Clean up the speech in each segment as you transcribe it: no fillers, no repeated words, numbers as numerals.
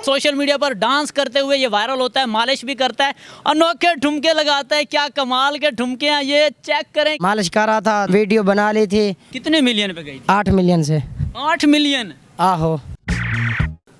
Social media पर dance करते हुए ये वायरल होता है, मालिश भी करता है, अनोखे ठुमके लगाता है। क्या कमाल के ठुमके हैं, ये चेक करें। मालिश कर रहा था, वीडियो बना ली थी। कितने मिलियन पे गई थी? 8 मिलियन से। 8 मिलियन। आहो।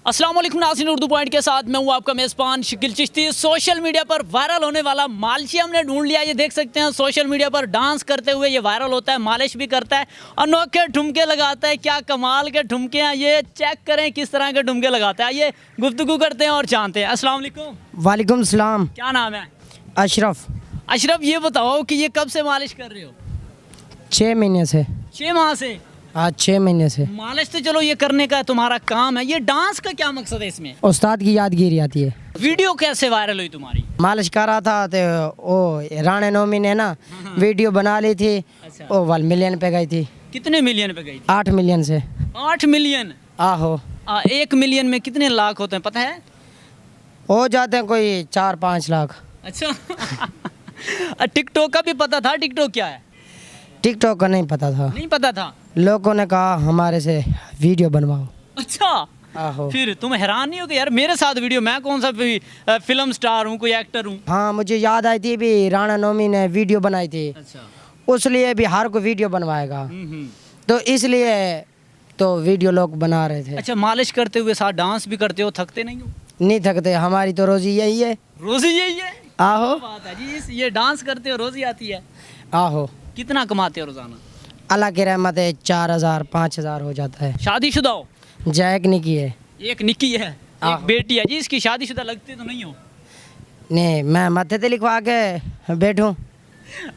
अस्सलाम वालेकुम नाज़रीन, उर्दू पॉइंट के साथ मैं हूँ आपका मेज़बान शकील चिश्ती। सोशल मीडिया पर वायरल होने वाला मालिशी हमने ढूंढ लिया। ये देख सकते हैं, सोशल मीडिया पर डांस करते हुए ये वायरल होता है, मालिश भी करता है, अनोखे ठुमके लगाता है। क्या कमाल के ठुमके हैं, ये चेक करें किस तरह के ठुमके लगाता है। ये गुफ्तगू करते हैं और जानते हैं। अस्सलाम वालेकुम। वालेकुम सलाम। क्या नाम है? अशरफ। अशरफ, ये बताओ कि ये कब से मालिश कर रहे हो? 6 महीने से। 6 माह से? आज 6 महीने से। मालिश तो चलो ये करने का तुम्हारा काम है, ये डांस का क्या मकसद है इसमें? उस्ताद की यादगिरी आती है। वीडियो कैसे वायरल हुई तुम्हारी? मालिश कर रहा था तो ओ राणे नोमी ने ना वीडियो बना ली थी। अच्छा। ओ 1 मिलियन पे गई थी। कितने मिलियन पे गई थी? 8 मिलियन से। 8 मिलियन। आहो। 1 मिलियन में कितने लाख होते हैं पता है? हो जाते हैं कोई 4-5 लाख। अच्छा। टिकटॉक का भी पता था? टिकटॉक क्या है? टिकटॉक का नहीं पता था। नहीं पता था? लोगों ने कहा हमारे से वीडियो बनवाओ। अच्छा। आहो। फिर तुम हैरान नहीं हो कि यार मेरे साथ वीडियो, मैं कौन सा फिल्म स्टार हूँ, कोई एक्टर हूँ? हाँ, मुझे याद आई थी भी राणा नोमी ने वीडियो बनाई थी। अच्छा। उसलिए बिहार को वीडियो बनवाएगा, तो इसलिए तो वीडियो लोग बना रहे थे। अच्छा, मालिश करते हुए साथ डांस भी करते हो, थकते नहीं हो? नहीं थकते, हमारी तो रोजी यही है। रोजी यही है? आहो। क्या बात है जी, ये डांस करते हो रोजी आती है? आहो। कितना कमाते हो रोजाना? अल्लाह की रहमत है, 4000-5000 हो जाता है। शादीशुदा हो? जैक नहीं की है। एक निक्की है, एक बेटी है जी। इसकी शादीशुदा लगती तो नहीं हो? नहीं, मैं माथे पे लिखवा के बैठूं।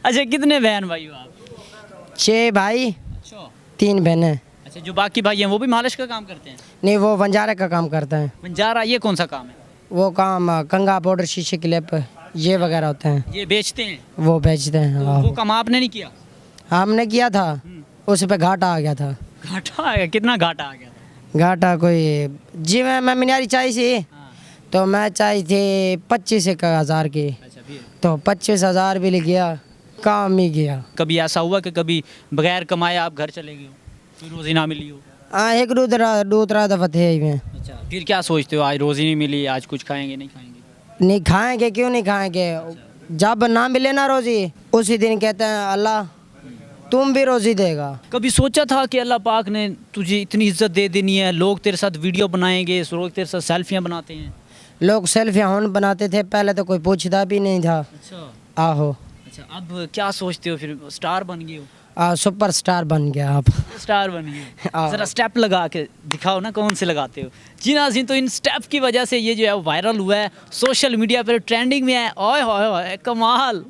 अच्छा, कितने बहन भाई हो आप? 6 भाई, अच्छा। 3 बहनें। अच्छा, जो बाकी भाई हैं वो भी मालिश का काम करते हैं? नहीं, वो बंजारे का काम करते हैं। बंजारा, ये कौन सा काम है? वो काम कंगा पाउडर, शीशे क्लिप, ये वगैरह होते हैं। ये बेचते हैं? वो बेचते हैं। तो वो काम आपने नहीं किया? हमने किया था, उस पे घाटा आ गया था। घाटा आ गया? कितना घाटा आ गया था? घाटा कोई जी, मैं मिनारी चाहिए थी। हाँ। तो मैं चाहिए थी 25,000 की। अच्छा, फिर? तो 25,000 भी लिख गया, काम ही गया। कभी ऐसा हुआ कि कभी बगैर कमाए आप घर चले गए हो, फिर रोजी ना मिली हो? हाँ, एक दूसरा दफा थे ही में। अच्छा, फिर क्या सोचते हो, आज रोजी नहीं मिली, आज कुछ खाएंगे नहीं खाएंगे? नहीं खाएंगे, क्यों नहीं खाएंगे? जब ना मिले ना रोजी, उसी दिन कहते हैं अल्लाह तुम भी रोजी देगा। कभी सोचा था कि अल्लाह पाक ने तुझे इतनी इज्जत दे देनी है, लोग तेरे साथ वीडियो बनाएंगे, लोग तेरे साथ सेल्फियाँ बनाते हैं? लोग सेल्फियाँ होन बनाते थे, पहले तो कोई पूछता भी नहीं था। अच्छा। आहो। अच्छा, अब क्या सोचते हो? फिर स्टार बन गए हो? सुपर स्टार बन गया आप। स्टार बन गए। हाँ। जरा स्टेप लगा के दिखाओ ना, कौन से लगाते हो? जी नाज़रीन, तो इन स्टेप की वजह से ये जो है वायरल हुआ है, सोशल मीडिया पर ट्रेंडिंग में है। ओए होए होए, कमाल।